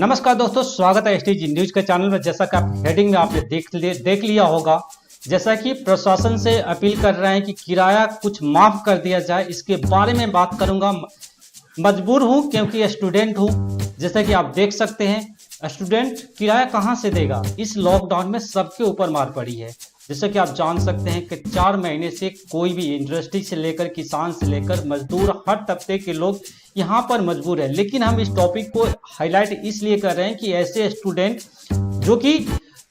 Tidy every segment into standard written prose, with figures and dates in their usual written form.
नमस्कार दोस्तों, स्वागत है एसटीजी न्यूज के चैनल में। जैसा कि आप हेडिंग में आपने देख लिया होगा, जैसा कि प्रशासन से अपील कर रहे हैं कि किराया कुछ माफ कर दिया जाए। इसके बारे में बात करूंगा। मजबूर हूं क्योंकि स्टूडेंट हूं। जैसा कि आप देख सकते हैं, स्टूडेंट किराया कहां से देगा। इस लॉकडाउन में सबके ऊपर मार पड़ी है। जैसे कि आप जान सकते हैं कि 4 महीने से कोई भी इंडस्ट्री से लेकर किसान से लेकर मजदूर, हर तबके के लोग यहाँ पर मजबूर है। लेकिन हम इस टॉपिक को हाईलाइट इसलिए कर रहे हैं कि ऐसे स्टूडेंट जो कि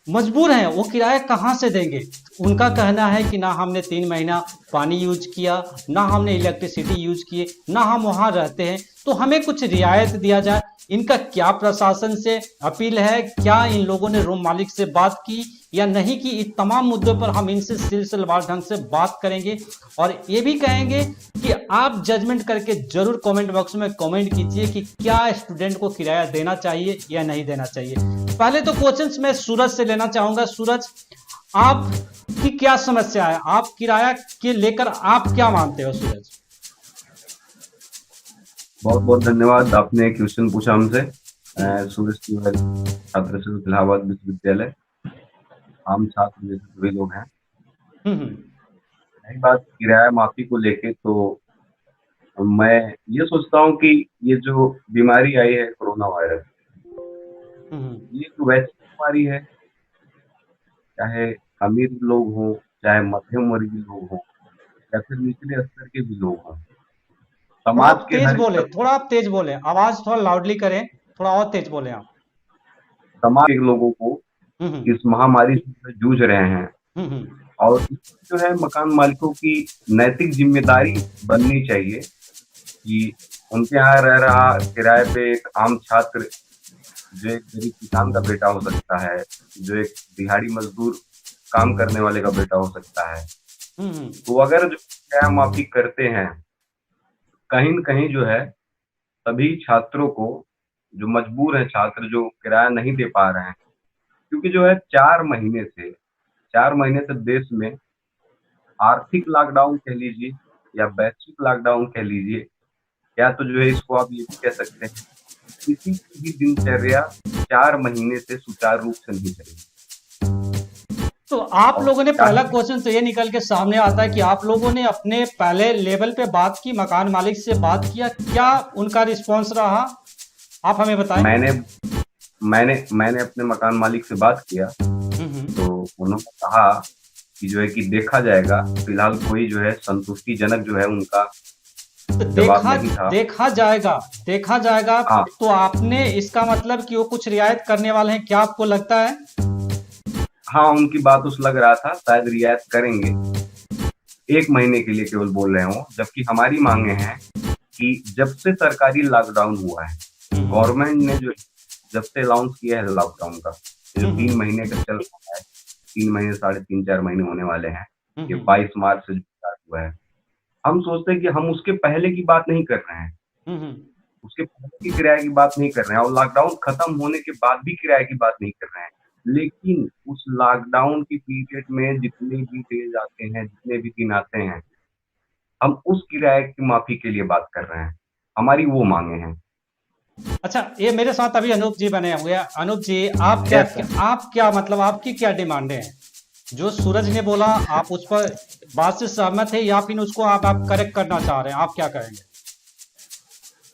मजबूर हैं, वो किराया कहाँ से देंगे। उनका कहना है कि ना हमने 3 महीना पानी यूज किया, ना हमने इलेक्ट्रिसिटी यूज किए, ना हम वहाँ रहते हैं, तो हमें कुछ रियायत दिया जाए। इनका क्या प्रशासन से अपील है, क्या इन लोगों ने रूम मालिक से बात की या नहीं की, इस तमाम मुद्दों पर हम इनसे सिलसिलेवार ढंग से बात करेंगे। और ये भी कहेंगे कि आप जजमेंट करके जरूर कमेंट बॉक्स में कमेंट कीजिए कि क्या स्टूडेंट को किराया देना चाहिए या नहीं देना चाहिए। पहले तो क्वेश्चंस मैं सूरज से लेना चाहूंगा। सूरज, आपकी क्या समस्या है? आप किराया के लेकर आप क्या मानते हो? सूरज, बहुत बहुत धन्यवाद। आपने क्वेश्चन पूछा हमसे। सूरज तिवारी, छात्र संघ इलाहाबाद विश्वविद्यालय, आम छात्र जैसे सभी लोग हैं। रही बात किराया माफी को लेके, तो मैं ये सोचता हूँ कि ये जो बीमारी आई है कोरोना वायरस, ये तो वैसी बीमारी है, चाहे अमीर लोग हों, चाहे मध्यम वर्गीय लोग हों, या फिर निचले स्तर के भी लोग हों, थोड़ा समाज आप के तेज हर बोले, एक थोड़ा आप तेज बोले, आवाज थोड़ा लाउडली करें, थोड़ा और तेज बोले आप। समाज के लोगों को इस महामारी से जूझ रहे हैं। और इसमें जो है मकान मालिकों की नैतिक जिम्मेदारी बननी चाहिए कि उनके यहाँ रह रहा किराए पे एक आम छात्र, जो एक गरीब किसान का बेटा हो सकता है, जो एक दिहाड़ी मजदूर काम करने वाले का बेटा हो सकता है, तो अगर जो किराया माफी करते हैं, कहीं न कहीं जो है सभी छात्रों को, जो मजबूर है छात्र, जो किराया नहीं दे पा रहे हैं, क्योंकि जो है 4 महीने से देश में आर्थिक लॉकडाउन कह लीजिए या वैश्विक लॉकडाउन कह लीजिए, या तो जो है इसको आप ये भी कह सकते हैं, किसी की भी दिनचर्या 4 महीने से सुचारू रूप से नहीं चली। तो आप और लोगों ने, पहला चाहे क्वेश्चन तो ये निकल के सामने आता है कि आप लोगों ने अपने पहले लेवल पे बात की, मकान मालिक से बात किया, क्या उनका रिस्पॉन्स रहा? आप हमें बताएं। मैंने मैंने मैंने अपने मकान मालिक से बात किया, तो उन्होंने कहा कि जो है कि देखा जाएगा। फिलहाल कोई जो है संतुष्टिजनक जो है उनका तो जवाब नहीं था। देखा जाएगा। हाँ, तो आपने, इसका मतलब कि वो कुछ रियायत करने वाले हैं, क्या आपको लगता है? हाँ, उनकी बात उस लग रहा था शायद रियायत करेंगे। 1 महीने के लिए केवल बोल रहे हों, जबकि हमारी मांगे हैं कि जब से सरकारी लॉकडाउन हुआ है, गवर्नमेंट ने जो जब से अनाउंस किया है लॉकडाउन का, जो 3 महीने का चल रहा है, 3 महीने, साढ़े 3-4 महीने होने वाले हैं, ये 22 मार्च से जो स्टार्ट हुआ है, हम सोचते हैं कि हम उसके पहले की बात नहीं कर रहे हैं, उसके पहले की किराए की बात नहीं कर रहे हैं, और लॉकडाउन खत्म होने के बाद भी किराए की बात नहीं कर रहे हैं। लेकिन उस लॉकडाउन की पीरियड में जितने भी डेज आते हैं, जितने भी दिन आते हैं, हम उस किराए की माफी के लिए बात कर रहे हैं। हमारी वो मांगे हैं। अच्छा, ये मेरे साथ अभी अनूप जी बने हुए हैं। अनूप जी, आप क्या मतलब, आपकी क्या डिमांडें हैं? जो सूरज ने बोला, आप उस पर बात से सहमत है या फिर उसको आप करेक्ट करना चाह रहे हैं? आप क्या करेंगे?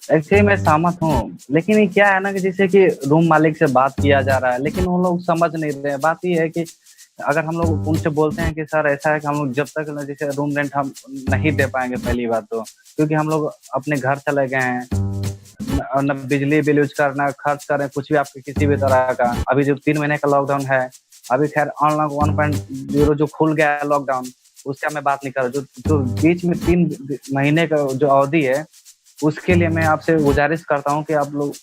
एक्चुअली मैं सहमत हूँ, लेकिन ये क्या है ना कि जैसे कि रूम मालिक से बात किया जा रहा है, लेकिन वो लोग समझ नहीं रहे। बात ये है कि अगर हम लोग उनसे बोलते हैं कि सर ऐसा है कि हम लोग जब तक ना जैसे रूम रेंट हम नहीं दे पाएंगे, पहली बात तो क्योंकि हम लोग अपने घर चले गए हैं, न बिजली बिल यूज करना, खर्च कर रहे हैं कुछ भी आपके किसी भी तरह का। अभी जो 3 महीने का लॉकडाउन है, अभी खैर ऑनलाइन 1.0 जो खुल गया है लॉकडाउन, उसका मैं बात नहीं कर रहा। जो बीच में 3 महीने का जो अवधि है, उसके लिए मैं आपसे गुजारिश करता हूँ कि आप लोग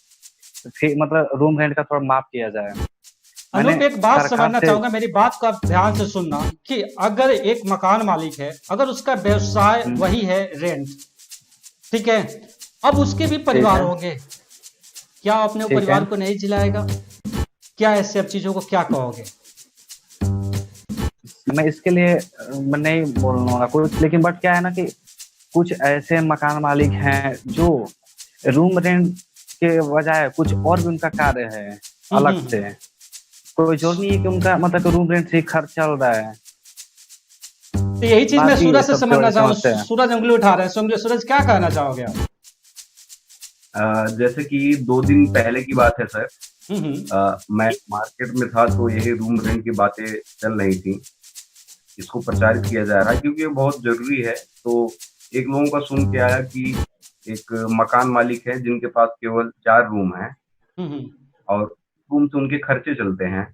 मतलब रूम रेंट का थोड़ा माफ किया जाए। अनूप, एक बात समझना चाहूंगा, मेरी बात को आप ध्यान से सुनना कि अगर एक मकान मालिक है, अगर उसका व्यवसाय वही है रेंट, ठीक है, अब उसके भी परिवार होंगे, क्या अपने परिवार को नहीं जिलाएगा? क्या ऐसे सब चीजों को क्या कहोगे? मैं इसके लिए मैं नहीं बोलूंगा कुछ, लेकिन बट क्या है ना कि कुछ ऐसे मकान मालिक हैं जो रूम रेंट के बजाय कुछ और भी उनका कार्य है अलग से। कोई जरूरी नहीं है कि उनका मतलब रूम रेंट से खर्च चल रहा है। तो यही चीज मैं बात ही सूरज से सबसे समझना बड़ी चाहूँ। समस्या है। सूरज उंगली उठा रहे हैं, सूरज क्या कहना चाहोगे आप? जैसे कि 2 दिन पहले की बात है सर, हम्म। मैं मार्केट में था तो यही रूम रेंट की बातें चल रही थी। इसको प्रचारित किया जा रहा है क्योंकि ये बहुत जरूरी है। तो एक लोगों का सुन के आया कि एक मकान मालिक है जिनके पास केवल 4 रूम है और रूम से उनके खर्चे चलते हैं।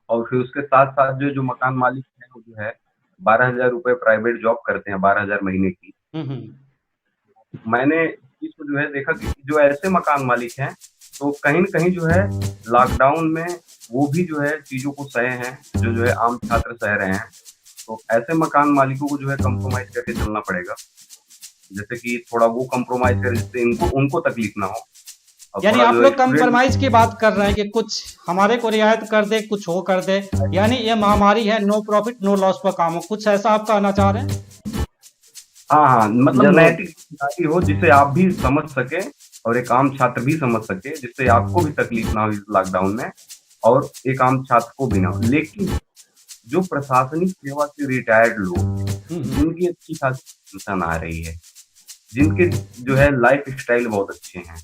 और फिर उसके साथ साथ जो जो मकान मालिक है वो जो है 12,000 रुपए प्राइवेट जॉब करते हैं, 12,000 महीने की। मैंने इसको जो है देखा कि जो ऐसे मकान मालिक हैं तो कहीं न कहीं जो है लॉकडाउन में वो भी जो है चीज़ों को सहे हैं, जो है आम छात्र सह रहे हैं। तो ऐसे मकान मालिकों को जो है कॉम्प्रोमाइज़ करके चलना पड़ेगा। जैसे कि थोड़ा वो कॉम्प्रोमाइज़ करें जिससे उनको तकलीफ ना हो। यानी आप लोग कंप्रोमाइज की बात कर रहे हैं कि कुछ हमारे को रियायत कर दे, कुछ हो कर दे, यानी ये महामारी है, नो प्रॉफिट नो लॉस पर काम हो, कुछ ऐसा आप कहना चाह रहे हैं? हाँ, मतलब नैतिक हो जिससे आप भी समझ सके और एक आम छात्र भी समझ सके, जिससे आपको भी तकलीफ ना हो इस लॉकडाउन में और एक आम छात्र को भी ना हो। लेकिन जो प्रशासनिक सेवा से रिटायर्ड लोग, जिनकी अच्छी खासी पेंशन आ रही है, जिनके जो है लाइफ स्टाइल बहुत अच्छे हैं,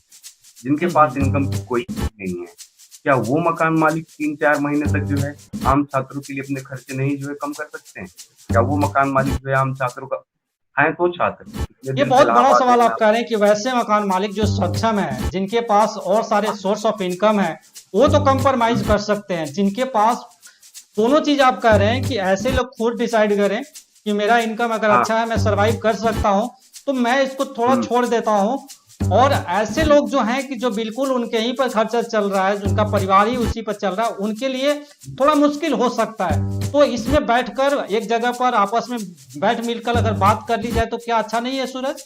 जिनके पास इनकम कोई नहीं है, क्या वो मकान मालिक 3-4 महीने तक जो है आम छात्रों के लिए अपने खर्चे नहीं जो है कम कर सकते हैं? क्या वो मकान मालिक जो है आम छात्रों का है तो छात्र? ये बहुत बड़ा सवाल आप कह रहे हैं कि वैसे मकान मालिक जो सक्षम है, जिनके पास और सारे सोर्स ऑफ इनकम है, वो तो कंप्रोमाइज कर सकते हैं। जिनके पास दोनों चीज आप कह रहे हैं कि ऐसे लोग खुद डिसाइड करें कि मेरा इनकम अगर अच्छा है, मैं सरवाइव कर सकता हूं, तो मैं इसको थोड़ा छोड़ देता हूं। और ऐसे लोग जो हैं कि जो बिल्कुल उनके ही पर खर्चा चल रहा है, उनका परिवार ही उसी पर चल रहा है, उनके लिए थोड़ा मुश्किल हो सकता है। तो इसमें बैठकर एक जगह पर आपस में बैठ मिलकर अगर बात कर ली जाए तो क्या अच्छा नहीं है सूरज?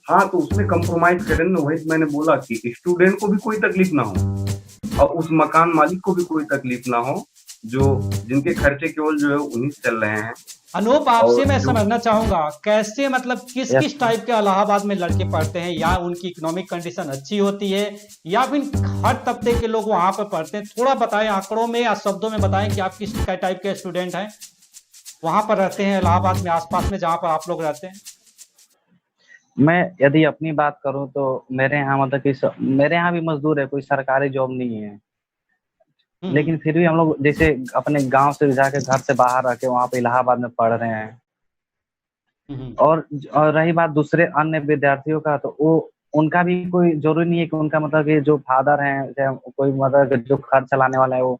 हाँ, तो उसमें कंप्रोमाइज करें ना। वही मैंने बोला कि स्टूडेंट को भी कोई तकलीफ ना हो और उस मकान मालिक को भी कोई तकलीफ ना हो, जो जिनके खर्चे केवल जो है उन्हीं से चल रहे हैं। अनूप, आपसे मैं समझना चाहूंगा कैसे, मतलब किस किस टाइप के इलाहाबाद में लड़के पढ़ते हैं, या उनकी इकोनॉमिक कंडीशन अच्छी होती है, या फिर हर तबके के लोग वहां पर पढ़ते हैं? थोड़ा बताएं, आंकड़ों में या शब्दों में बताएं कि आप किस टाइप के स्टूडेंट हैं, वहां पर रहते हैं इलाहाबाद में, आसपास में जहां पर आप लोग रहते हैं। मैं यदि अपनी बात करूं तो मेरे यहाँ मतलब कि मेरे यहाँ भी मजदूर है, कोई सरकारी जॉब नहीं है। लेकिन फिर भी हम लोग जैसे अपने गांव से जाके घर से बाहर रह के वहाँ पे इलाहाबाद में पढ़ रहे हैं। और रही बात दूसरे अन्य विद्यार्थियों का, तो वो उनका भी कोई जरूरी नहीं है कि उनका मतलब कि जो फादर हैं, कोई मतलब जो घर चलाने वाला है वो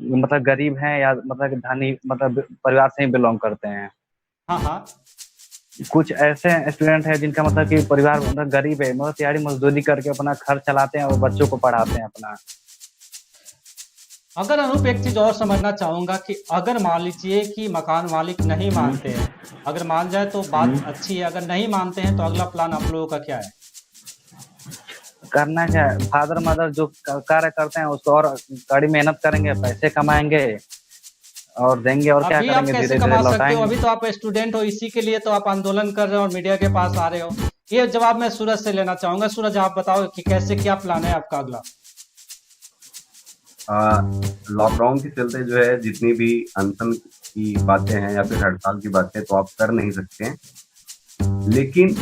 मतलब गरीब है या मतलब धनी मतलब परिवार से ही बिलोंग करते हैं। हाँ। कुछ ऐसे स्टूडेंट हैं जिनका मतलब कि परिवार मतलब गरीब है, मतलब दिहाड़ी मजदूरी करके अपना घर चलाते हैं और बच्चों को पढ़ाते हैं अपना। अगर अनूप एक चीज और समझना चाहूंगा कि अगर मान लीजिए कि मकान मालिक नहीं मानते हैं, अगर मान जाए तो बात अच्छी है, अगर नहीं मानते हैं तो अगला प्लान आप लोगों का क्या है? करना क्या है, फादर मदर जो कार्य करते हैं उसको और कड़ी मेहनत करेंगे, पैसे कमाएंगे और देंगे, और क्या करेंगे, धीरे धीरे लौटाएंगे। अभी तो आप स्टूडेंट हो, इसी के लिए तो आप आंदोलन कर रहे हो और मीडिया के पास आ रहे हो। ये जवाब मैं सूरज से लेना चाहूंगा। सूरज, आप बताओ कि कैसे, क्या प्लान है आपका अगला? लॉकडाउन के चलते जो है जितनी भी अनशन की बातें हैं या फिर हड़ताल की बातें तो आप कर नहीं सकते हैं। लेकिन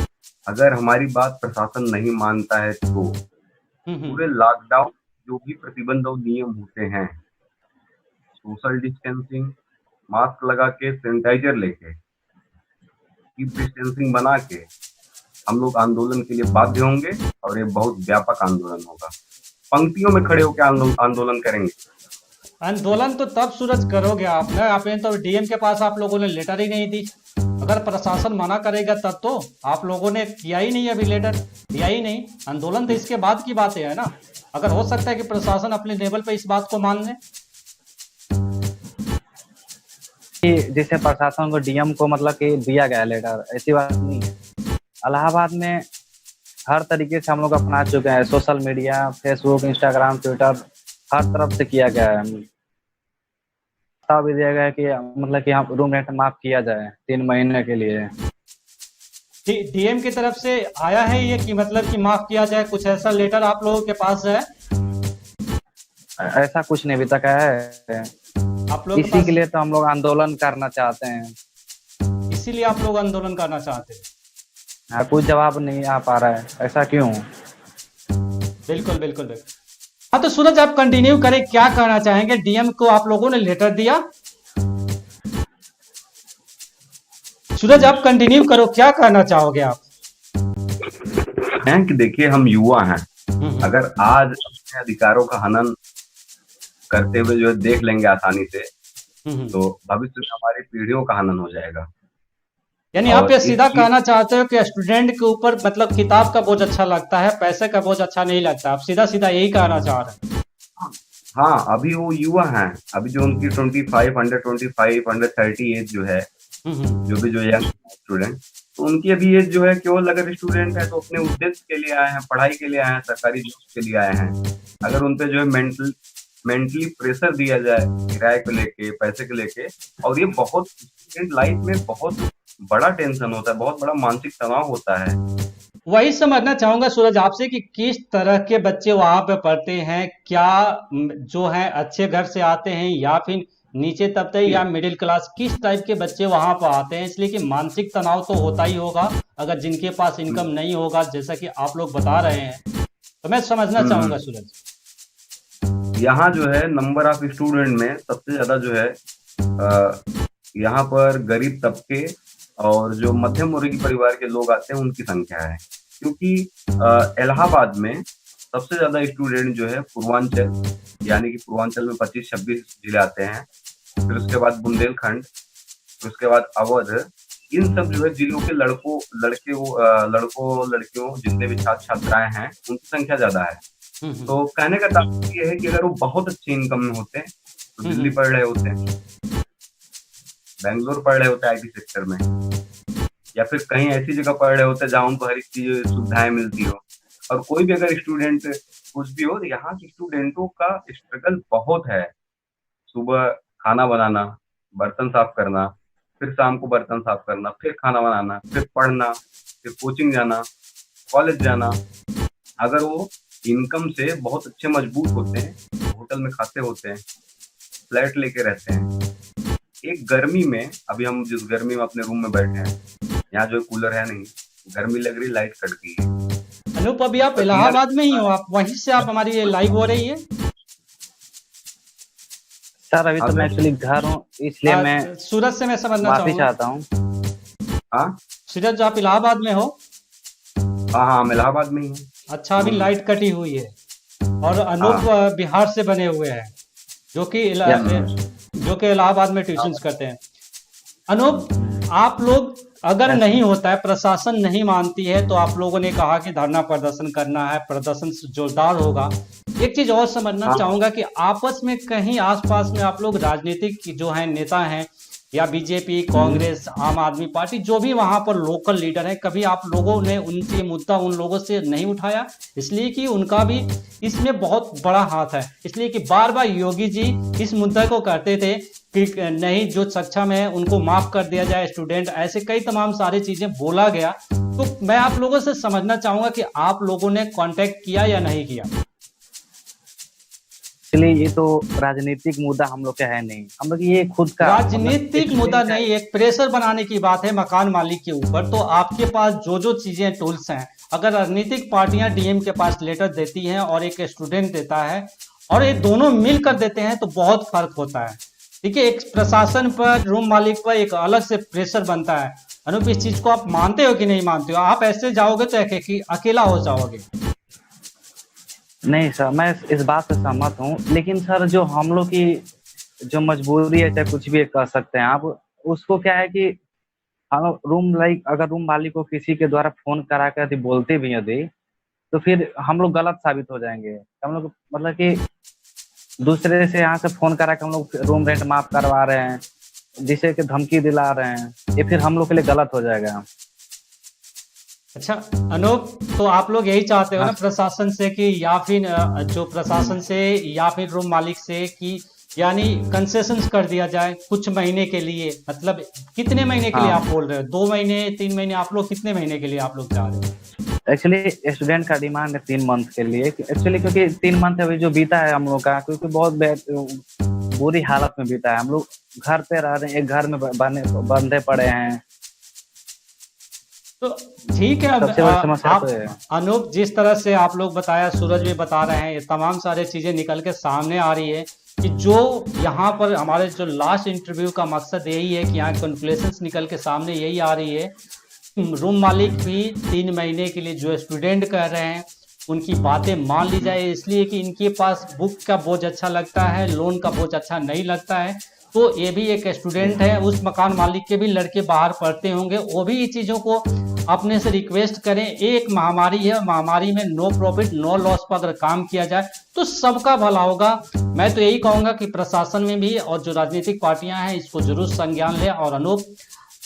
अगर हमारी बात प्रशासन नहीं मानता है तो पूरे लॉकडाउन जो भी प्रतिबंध और नियम होते हैं, सोशल डिस्टेंसिंग, मास्क लगा के, सैनिटाइजर लेके, कीप डिस्टेंसिंग बना के हम लोग आंदोलन के लिए बाध्य होंगे और ये बहुत व्यापक आंदोलन होगा। पंक्तियों में खड़े होकर आंदोलन करेंगे। आंदोलन तो तब सूरज करोगे आपने तो डीएम के पास आप लोगों ने लेटर ही नहीं दी। अगर प्रशासन मना करेगा तब तो, आप लोगों ने किया ही नहीं, अभी लेटर दिया ही नहीं। आंदोलन तो इसके बाद की बात है ना। अगर हो सकता है कि प्रशासन अपने लेवल पे इस बात को मान ले। जैसे प्रशासन को डीएम को मतलब कि दिया गया लेटर, ऐसी बात नहीं है। इलाहाबाद में हर तरीके से हम लोग अपना चुके हैं, social media, Facebook, Instagram, Twitter, हर तरफ से किया गया है। भी दिया गया है कि मतलब कि हम रूम रेंट माफ किया जाए 3 महीने के लिए। डीएम की तरफ से आया है ये कि मतलब कि माफ किया जाए, कुछ ऐसा लेटर आप लोगों के पास है? ऐसा कुछ नहीं अभी तक है। आप लोगों के इसी के पास, लिए तो हम लोग आंदोलन करना चाहते हैं। इसीलिए आप लोग आंदोलन करना चाहते हैं? हाँ, कोई जवाब नहीं आ पा रहा है, ऐसा क्यों? बिल्कुल बिल्कुल बिल्कुल। हाँ तो सूरज आप कंटिन्यू करें, क्या कहना चाहेंगे? डीएम को आप लोगों ने लेटर दिया, सूरज आप कंटिन्यू करो, क्या कहना चाहोगे आप? हैं कि देखिए, हम युवा हैं, अगर आज अपने अधिकारों का हनन करते हुए जो है देख लेंगे आसानी से, तो भविष्य में हमारी पीढ़ियों का हनन हो जाएगा। यानी आप और ये इस सीधा चीज कहना चाहते हो कि स्टूडेंट के ऊपर मतलब किताब का बोझ अच्छा लगता है, पैसे का बोझ अच्छा नहीं लगता, आप सीधा सीधा यही कहना चाह रहे हैं? हाँ, अभी वो युवा हैं, अभी जो उनकी 25 अंडर 30 एज जो है, जो भी जो यंग स्टूडेंट, तो उनकी अभी एज जो है, केवल अगर स्टूडेंट है तो अपने उद्देश्य के लिए आए हैं, पढ़ाई के लिए आए हैं, सरकारी जॉब के लिए आए हैं। अगर उन पे जो है मेंटली प्रेशर दिया जाए किराए को लेके, पैसे को लेके, और ये बहुत स्टूडेंट लाइफ में बहुत बड़ा टेंशन होता है, बहुत बड़ा मानसिक तनाव होता है। वही समझना चाहूंगा सूरज आपसे कि किस तरह के बच्चे वहां पे पढ़ते हैं, क्या जो है अच्छे घर से आते हैं या फिर नीचे तबके या मिडिल क्लास, किस टाइप के बच्चे वहां पर आते हैं? इसलिए कि मानसिक तनाव तो होता ही होगा अगर जिनके पास इनकम नहीं होगा, जैसा कि आप लोग बता रहे हैं, तो मैं समझना चाहूंगा सूरज। यहाँ जो है नंबर ऑफ स्टूडेंट में सबसे ज्यादा जो है यहाँ पर गरीब तबके और जो मध्यम वर्गीय परिवार के लोग आते हैं उनकी संख्या है, क्योंकि इलाहाबाद में सबसे ज्यादा स्टूडेंट जो है पूर्वांचल, यानी कि पूर्वांचल में 25-26 जिले आते हैं, फिर उसके बाद बुंदेलखंड, फिर उसके बाद अवध, इन सब जो है जिलों के लड़कियों जितने भी छात्र छात्राएं हैं उनकी संख्या ज्यादा है। तो कहने का तात्पर्य ये है कि अगर वो बहुत अच्छी इनकम में होते हैं तो दिल्ली पढ़ रहे होते हैं, बेंगलोर पढ़ रहे होते हैं आईटी सेक्टर में, या फिर कहीं ऐसी जगह पढ़ रहे होते हैं जहाँ उनको हर एक चीज सुविधाएं मिलती हो। और कोई भी अगर स्टूडेंट कुछ भी हो, तो यहाँ के स्टूडेंटों का स्ट्रगल बहुत है। सुबह खाना बनाना, बर्तन साफ करना, फिर शाम को बर्तन साफ करना, फिर खाना बनाना, फिर पढ़ना, फिर कोचिंग जाना, कॉलेज जाना। अगर वो इनकम से बहुत अच्छे मजबूत होते हैं, होटल में खाते होते हैं, फ्लैट लेके रहते हैं। एक गर्मी में, अभी हम जिस गर्मी में अपने रूम में बैठे हैं, यहाँ जो कूलर है नहीं, गर्मी लग रही, लाइट कट गई है। अनूप अभी आप इलाहाबाद में ही हो, आप वहीं से आप हमारी ये लाइव हो रही है? सर अभी तो मैं एक्चुअली घर हूँ, इसलिए मैं सूरज से मैं समझना माफी चाहूंगा। चाहता हूँ। हाँ सूरज आप इलाहाबाद में हो? हाँ, हम इलाहाबाद में ही हैं। अच्छा, अभी लाइट कटी हुई है और अनूप बिहार से बने हुए हैं, जो कि इलाहाबाद में ट्यूशंस करते हैं। अनूप, आप लोग अगर नहीं होता है, प्रशासन नहीं मानती है, तो आप लोगों ने कहा कि धरना प्रदर्शन करना है, प्रदर्शन जोरदार होगा। एक चीज और समझना चाहूंगा कि आपस में कहीं आसपास में आप लोग राजनीतिक जो है नेता हैं या बीजेपी, कांग्रेस, आम आदमी पार्टी, जो भी वहां पर लोकल लीडर है, कभी आप लोगों ने उनसे मुद्दा उन लोगों से नहीं उठाया? इसलिए कि उनका भी इसमें बहुत बड़ा हाथ है, इसलिए कि बार बार योगी जी इस मुद्दा को करते थे कि नहीं, जो सक्षम है उनको माफ कर दिया जाए, स्टूडेंट, ऐसे कई तमाम सारी चीजें बोला गया। तो मैं आप लोगों से समझना चाहूंगा कि आप लोगों ने कांटेक्ट किया या नहीं किया? इसलिए ये तो राजनीतिक मुद्दा हम लोग का है नहीं, हम लोग ये खुद का राजनीतिक मुद्दा नहीं, एक प्रेशर बनाने की बात है मकान मालिक के ऊपर। तो आपके पास जो जो चीजें टूल्स हैं, अगर राजनीतिक पार्टियां डीएम के पास लेटर देती हैं और एक स्टूडेंट देता है और ये दोनों मिलकर देते हैं, तो बहुत फर्क होता है। ठीक है, एक प्रशासन पर, रूम मालिक पर एक अलग से प्रेशर बनता है। अनूप, इस चीज को आप मानते हो कि नहीं मानते हो? आप ऐसे जाओगे तो अकेला हो जाओगे। नहीं सर, मैं इस बात से सहमत हूँ, लेकिन सर जो हम लोग की जो मजबूरी है, चाहे कुछ भी कह सकते हैं आप, उसको क्या है कि हम अगर रूम मालिक को किसी के द्वारा फोन करा कर यदि बोलते भी यदि, तो फिर हम लोग गलत साबित हो जाएंगे। हम लोग मतलब कि दूसरे से यहाँ से फोन करा के हम लोग रूम रेंट माफ करवा रहे हैं, जिसे कि धमकी दिला रहे हैं, ये फिर हम लोग के लिए गलत हो जाएगा। अच्छा अनूप, तो आप लोग यही चाहते हो ना प्रशासन से कि, या फिर जो प्रशासन से या फिर रूम मालिक से, कि यानी कंसेशंस कर दिया जाए कुछ महीने के लिए, मतलब कितने महीने के लिए हाँ। आप बोल रहे हो? 2 महीने 3 महीने, आप लोग कितने महीने के लिए आप लोग चाह रहे हो? एक्चुअली स्टूडेंट का डिमांड है 3 मंथ के लिए, एक्चुअली क्योंकि 3 मंथ अभी जो बीता है हम लोग का, क्योंकि बहुत बुरी हालत में बीता है। हम लोग घर पे रह रहे हैं, एक घर में बंधे पड़े हैं। तो ठीक है, अब सबसे बड़ी समस्या आप तो है। अनूप, जिस तरह से आप लोग बताया, सूरज भी बता रहे हैं, ये तमाम सारे चीजें निकल के सामने आ रही है कि जो यहाँ पर हमारे जो लास्ट इंटरव्यू का मकसद यही है कि यहाँ कंक्लूजन्स निकल के सामने यही आ रही है, रूम मालिक भी 3 महीने के लिए जो स्टूडेंट कह रहे हैं उनकी बातें मान ली जाए, इसलिए कि इनके पास बुक का बोझ अच्छा लगता है, लोन का बोझ अच्छा नहीं लगता है। तो ये भी एक स्टूडेंट है, उस मकान मालिक के भी लड़के बाहर पढ़ते होंगे, वो भी ये चीज़ों को अपने से रिक्वेस्ट करें। एक महामारी है, महामारी में नो प्रॉफिट नो लॉस पर अगर काम किया जाए तो सबका भला होगा। मैं तो यही कहूँगा कि प्रशासन में भी और जो राजनीतिक पार्टियां हैं इसको जरूर संज्ञान लें, और अनूप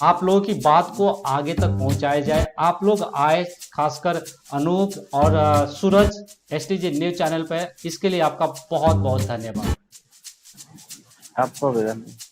आप लोगों की बात को आगे तक पहुंचाया जाए। आप लोग आए, खासकर अनूप और सूरज एसटीजी न्यूज चैनल पर, इसके लिए आपका बहुत बहुत धन्यवाद। आपको भी धन्यवाद।